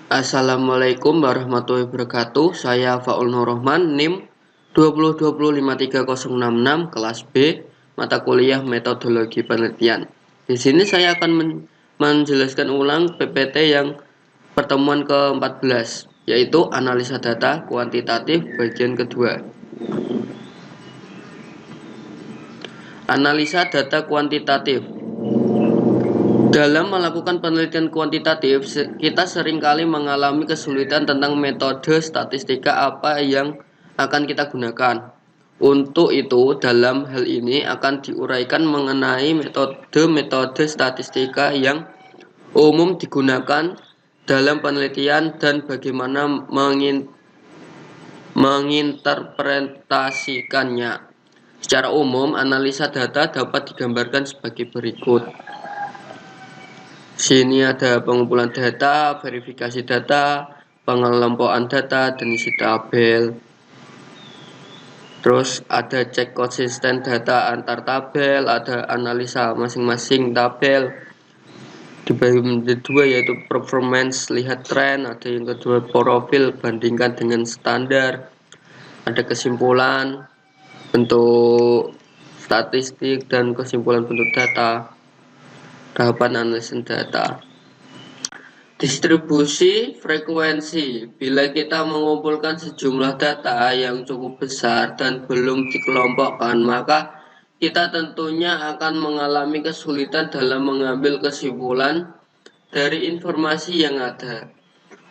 Assalamualaikum warahmatullahi wabarakatuh. Saya Faul Nur Rahman, NIM 2020530666 kelas B, mata kuliah metodologi penelitian. Di sini saya akan menjelaskan ulang PPT yang pertemuan ke-14, yaitu analisa data kuantitatif bagian kedua. Analisa data kuantitatif. Dalam melakukan penelitian kuantitatif, kita seringkali mengalami kesulitan tentang metode statistika apa yang akan kita gunakan. Untuk itu, dalam hal ini akan diuraikan mengenai metode-metode statistika yang umum digunakan dalam penelitian dan bagaimana menginterpretasikannya. Secara umum, analisa data dapat digambarkan sebagai berikut. Sini ada pengumpulan data, verifikasi data, pengelompokan data, dan isi tabel. Terus ada cek konsisten data antar tabel, ada analisa masing-masing tabel. Dibagi menjadi dua, yaitu performance, lihat tren, ada yang kedua profil, bandingkan dengan standar. Ada kesimpulan, bentuk statistik, dan kesimpulan bentuk data. Tahapan analisis data. Distribusi frekuensi. Bila kita mengumpulkan sejumlah data yang cukup besar dan belum dikelompokkan, maka kita tentunya akan mengalami kesulitan dalam mengambil kesimpulan dari informasi yang ada.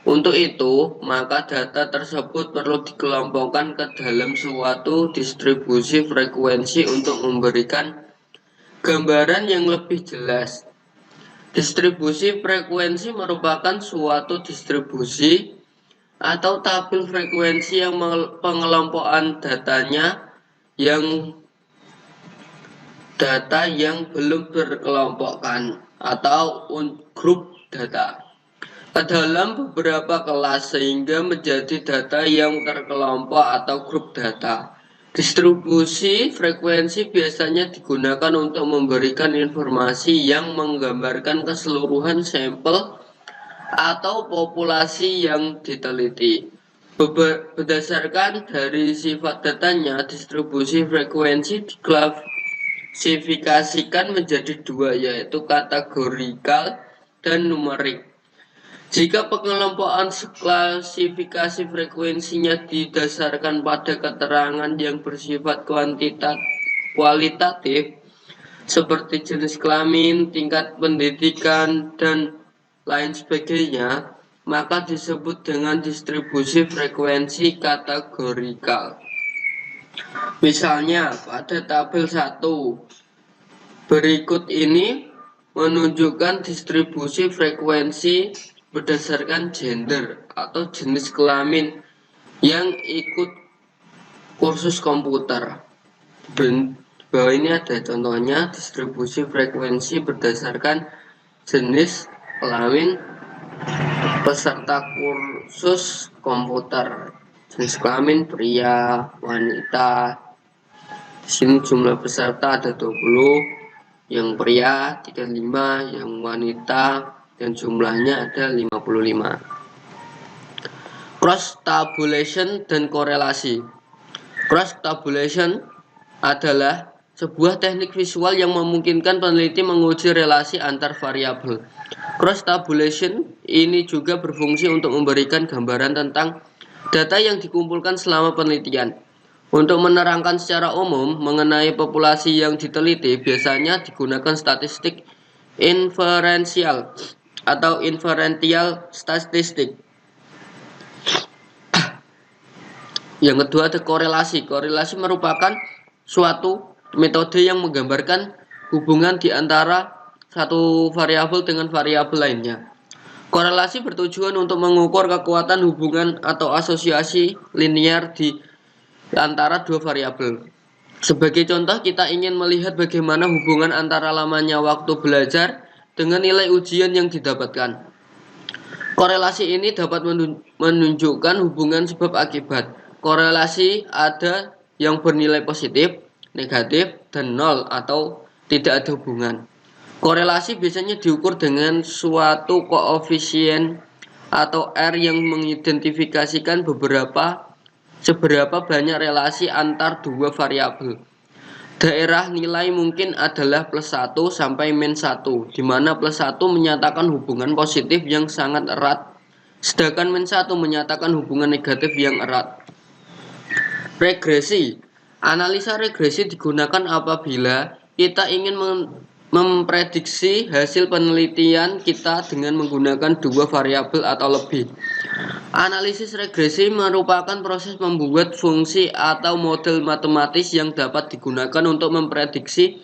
Untuk itu, maka data tersebut perlu dikelompokkan ke dalam suatu distribusi frekuensi untuk memberikan gambaran yang lebih jelas. Distribusi frekuensi merupakan suatu distribusi atau tabel frekuensi yang pengelompokan data yang belum berkelompokkan atau grup data ke dalam beberapa kelas sehingga menjadi data yang terkelompok atau grup data. Distribusi frekuensi biasanya digunakan untuk memberikan informasi yang menggambarkan keseluruhan sampel atau populasi yang diteliti. Berdasarkan dari sifat datanya, distribusi frekuensi diklasifikasikan menjadi dua, yaitu kategorikal dan numerik. Jika pengelompokan klasifikasi frekuensinya didasarkan pada keterangan yang bersifat kualitatif, seperti jenis kelamin, tingkat pendidikan, dan lain sebagainya, maka disebut dengan distribusi frekuensi kategorikal. Misalnya, pada tabel 1, berikut ini menunjukkan distribusi frekuensi berdasarkan gender atau jenis kelamin yang ikut kursus komputer. Di bawah ini ada contohnya distribusi frekuensi berdasarkan jenis kelamin peserta kursus komputer. Jenis kelamin pria, wanita. Di sini jumlah peserta ada 20, yang pria 35, yang wanita dan jumlahnya ada 55. Cross tabulation dan korelasi. Cross tabulation adalah sebuah teknik visual yang memungkinkan peneliti menguji relasi antar variabel. Cross tabulation ini juga berfungsi untuk memberikan gambaran tentang data yang dikumpulkan selama penelitian. Untuk menerangkan secara umum mengenai populasi yang diteliti, biasanya digunakan statistik inferensial atau inferential statistik. Yang kedua ada korelasi. Korelasi merupakan suatu metode yang menggambarkan hubungan di antara satu variabel dengan variabel lainnya. Korelasi bertujuan untuk mengukur kekuatan hubungan atau asosiasi linear di antara dua variabel. Sebagai contoh, kita ingin melihat bagaimana hubungan antara lamanya waktu belajar dengan nilai ujian yang didapatkan. Korelasi ini dapat menunjukkan hubungan sebab akibat. Korelasi ada yang bernilai positif, negatif, dan nol atau tidak ada hubungan. Korelasi biasanya diukur dengan suatu koefisien atau R yang mengidentifikasikan seberapa banyak relasi antar dua variabel. Daerah nilai mungkin adalah +1 sampai -1, di mana +1 menyatakan hubungan positif yang sangat erat, sedangkan -1 menyatakan hubungan negatif yang erat. Regresi. Analisa regresi digunakan apabila kita ingin memprediksi hasil penelitian kita dengan menggunakan dua variabel atau lebih. Analisis regresi merupakan proses membuat fungsi atau model matematis yang dapat digunakan untuk memprediksi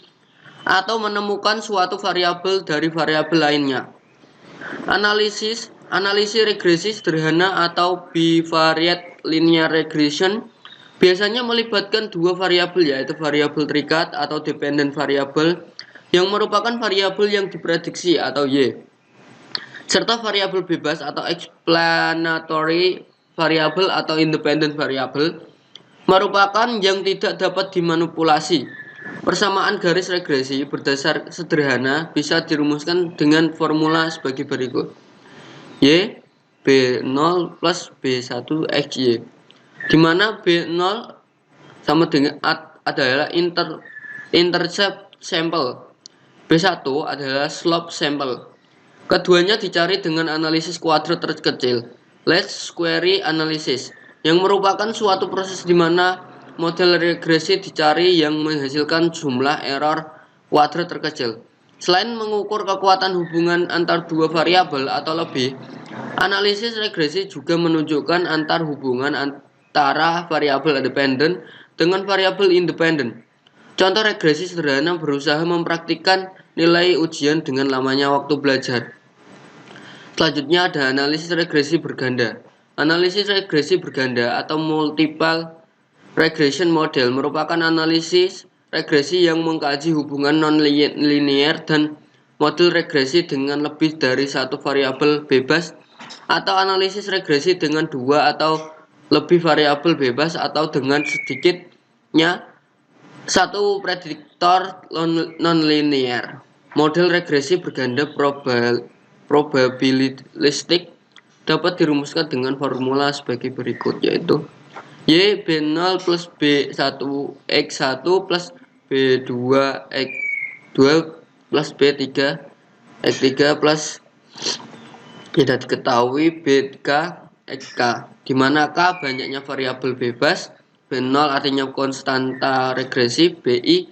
atau menemukan suatu variabel dari variabel lainnya. Analisis regresi sederhana atau bivariate linear regression biasanya melibatkan dua variabel, yaitu variabel terikat atau dependent variable yang merupakan variabel yang diprediksi atau Y, serta variabel bebas atau explanatory variable atau independent variable merupakan yang tidak dapat dimanipulasi. Persamaan garis regresi berdasar sederhana bisa dirumuskan dengan formula sebagai berikut. Y B0 plus B1 XY, di mana B0 sama dengan adalah intercept sampel, B1 adalah slope sampel. Keduanya dicari dengan analisis kuadrat terkecil, least square analysis, yang merupakan suatu proses di mana model regresi dicari yang menghasilkan jumlah error kuadrat terkecil. Selain mengukur kekuatan hubungan antar dua variabel atau lebih, analisis regresi juga menunjukkan antar hubungan antara variabel dependen dengan variabel independen. Contoh regresi sederhana berusaha mempraktikkan nilai ujian dengan lamanya waktu belajar. Selanjutnya ada analisis regresi berganda. Analisis regresi berganda atau multiple regression model merupakan analisis regresi yang mengkaji hubungan non-linear dan model regresi dengan lebih dari satu variabel bebas, atau analisis regresi dengan dua atau lebih variabel bebas atau dengan sedikitnya satu prediktor non-linear. Model regresi berganda probabilistik dapat dirumuskan dengan formula sebagai berikut, yaitu Y B0 plus B1 X1 plus B2 X2 plus B3 X3 plus tidak diketahui BK XK, di mana K banyaknya variabel bebas, B0 artinya konstanta regresi, BI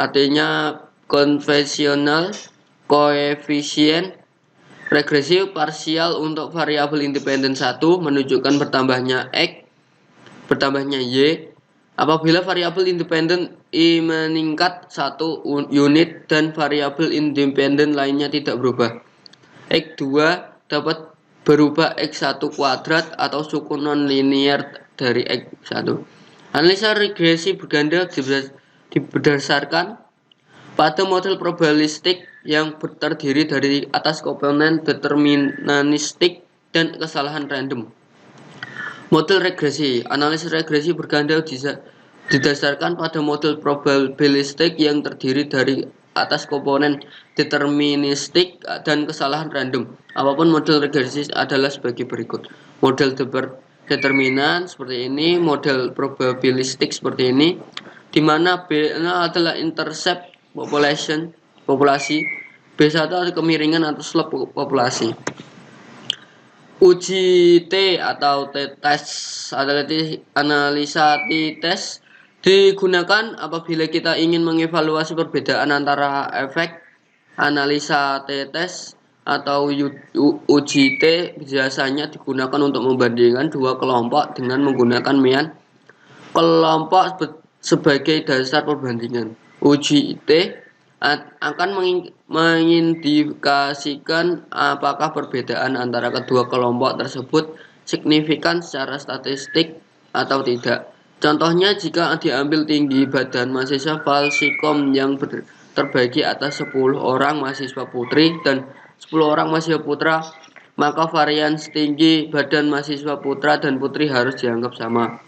artinya konvensional koefisien regresi parsial untuk variabel independen 1 menunjukkan bertambahnya X, bertambahnya Y apabila variabel independen I meningkat 1 unit dan variabel independen lainnya tidak berubah. X2 dapat berubah X1 kuadrat atau suku non-linear dari X1. Analisa regresi berganda berdasarkan pada model probabilistik yang terdiri dari atas komponen deterministik dan kesalahan random. Model regresi. Analisis regresi berganda didasarkan pada model probabilistik yang terdiri dari atas komponen deterministik dan kesalahan random. Apapun model regresi adalah sebagai berikut. Model determinan seperti ini, model probabilistik seperti ini, di mana B adalah intercept populasi, B1 adalah kemiringan atau slope populasi. Uji T atau t-test analisa t-test digunakan apabila kita ingin mengevaluasi perbedaan antara efek analisa t-test atau uji T biasanya digunakan untuk membandingkan dua kelompok dengan menggunakan mean kelompok sebagai dasar perbandingan. Uji T akan mengindikasikan apakah perbedaan antara kedua kelompok tersebut signifikan secara statistik atau tidak. Contohnya, jika diambil tinggi badan mahasiswa Falsikom yang terbagi atas 10 orang mahasiswa putri dan 10 orang mahasiswa putra, maka varians tinggi badan mahasiswa putra dan putri harus dianggap sama.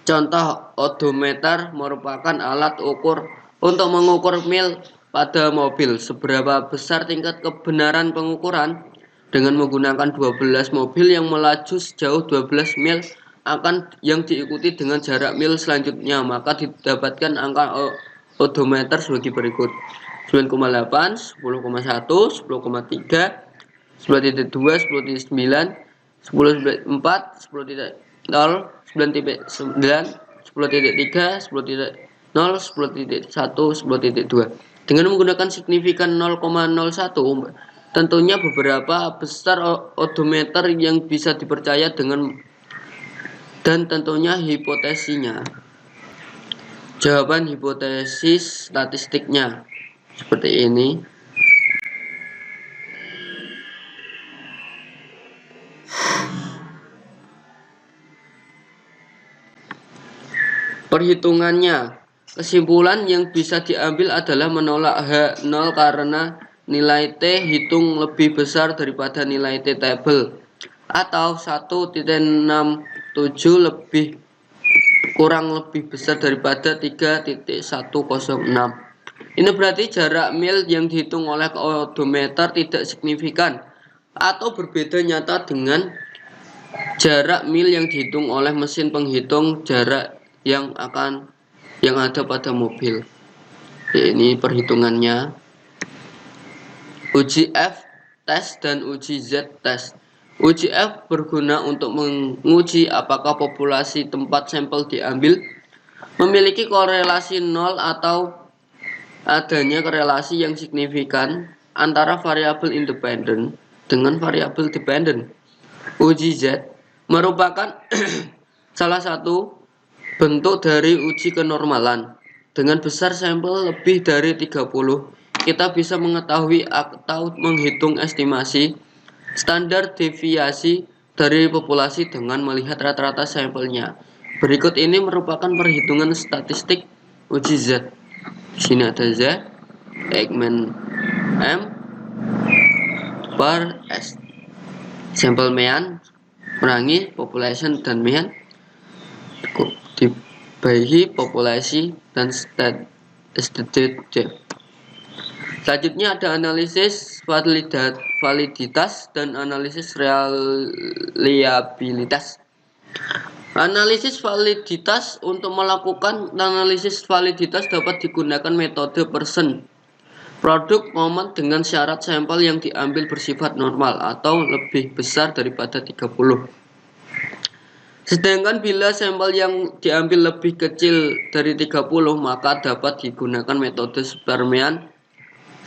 Contoh, odometer merupakan alat ukur untuk mengukur mil pada mobil. Seberapa besar tingkat kebenaran pengukuran? dengan menggunakan 12 mobil yang melaju sejauh 12 mil akan yang diikuti dengan jarak mil selanjutnya, maka didapatkan angka odometer sebagai berikut: 9,8, 10,1, 10,3, 10,2, 10,9, 10,4, 10,0, 9,9, 10,3, 10,0, 10,1, 10,2. Dengan menggunakan signifikan 0,01, tentunya beberapa besar odometer yang bisa dipercaya dan tentunya hipotesinya. Jawaban hipotesis statistiknya seperti ini. Perhitungannya, kesimpulan yang bisa diambil adalah menolak H0 karena nilai T hitung lebih besar daripada nilai T table, atau 1,67 kurang lebih besar daripada 3,106. Ini berarti jarak mil yang dihitung oleh odometer tidak signifikan atau berbeda nyata dengan jarak mil yang dihitung oleh mesin penghitung jarak yang ada pada mobil. Ini perhitungannya. Uji F test dan uji Z test. Uji F berguna untuk menguji apakah populasi tempat sampel diambil memiliki korelasi nol atau adanya korelasi yang signifikan antara variabel independen dengan variabel dependen. Uji Z merupakan salah satu bentuk dari uji kenormalan. Dengan besar sampel lebih dari 30, kita bisa mengetahui atau menghitung estimasi standar deviasi dari populasi dengan melihat rata-rata sampelnya. Berikut ini merupakan perhitungan statistik uji Z. Di sini ada Z, Ekman M per S. Sampel mean kurangi population dan mean dibagi populasi dan statistik. Selanjutnya ada analisis validitas dan analisis reliabilitas. Analisis validitas. Untuk melakukan analisis validitas dapat digunakan metode person produk moment dengan syarat sampel yang diambil bersifat normal atau lebih besar daripada 30. Sedangkan bila sampel yang diambil lebih kecil dari 30, maka dapat digunakan metode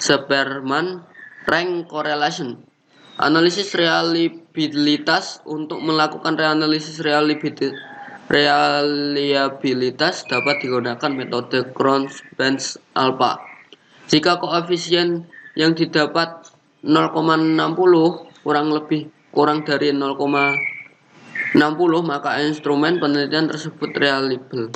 Spearman rank correlation. Analisis reliabilitas. Untuk melakukan analisis reliabilitas dapat digunakan metode Cross-Bench alpha. Jika koefisien yang didapat 0,60 kurang dari 0,60, maka instrumen penelitian tersebut reliable.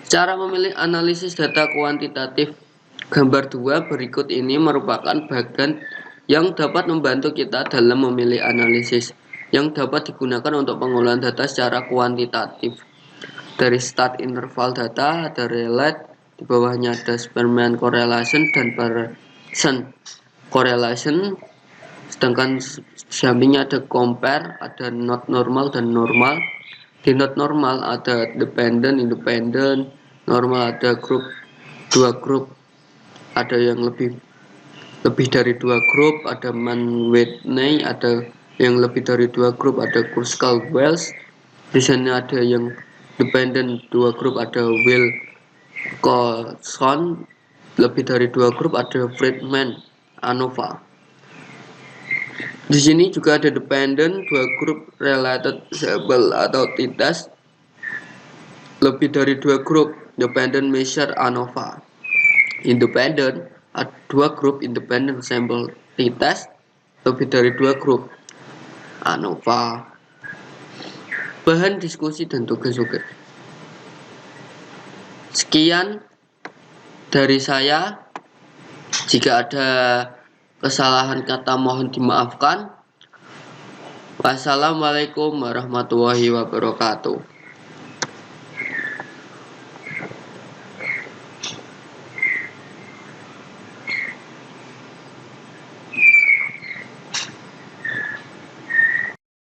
Cara memilih analisis data kuantitatif. Gambar 2 berikut ini merupakan bagian yang dapat membantu kita dalam memilih analisis yang dapat digunakan untuk pengolahan data secara kuantitatif. Dari start interval data ada relate, di bawahnya ada Spearman correlation dan Pearson correlation, sedangkan sampingnya ada compare, ada not normal dan normal. Di not normal ada dependent, independent, normal ada dua grup, ada yang lebih dari 2 grup, ada Mann-Whitney, ada yang lebih dari 2 grup, ada Kruskal-Welch. Di sana ada yang dependent 2 grup, ada Wilcoxon. Lebih dari 2 grup ada Friedman, ANOVA. Di sini juga ada dependent 2 grup, related sample atau TITAS. Lebih dari 2 grup, dependent measure, ANOVA. Independent 2 grup, independent sample TITAS. Lebih dari 2 grup, ANOVA. Bahan diskusi dan tugas. Sekian dari saya. Jika ada kesalahan kata mohon dimaafkan. Wassalamualaikum warahmatullahi wabarakatuh.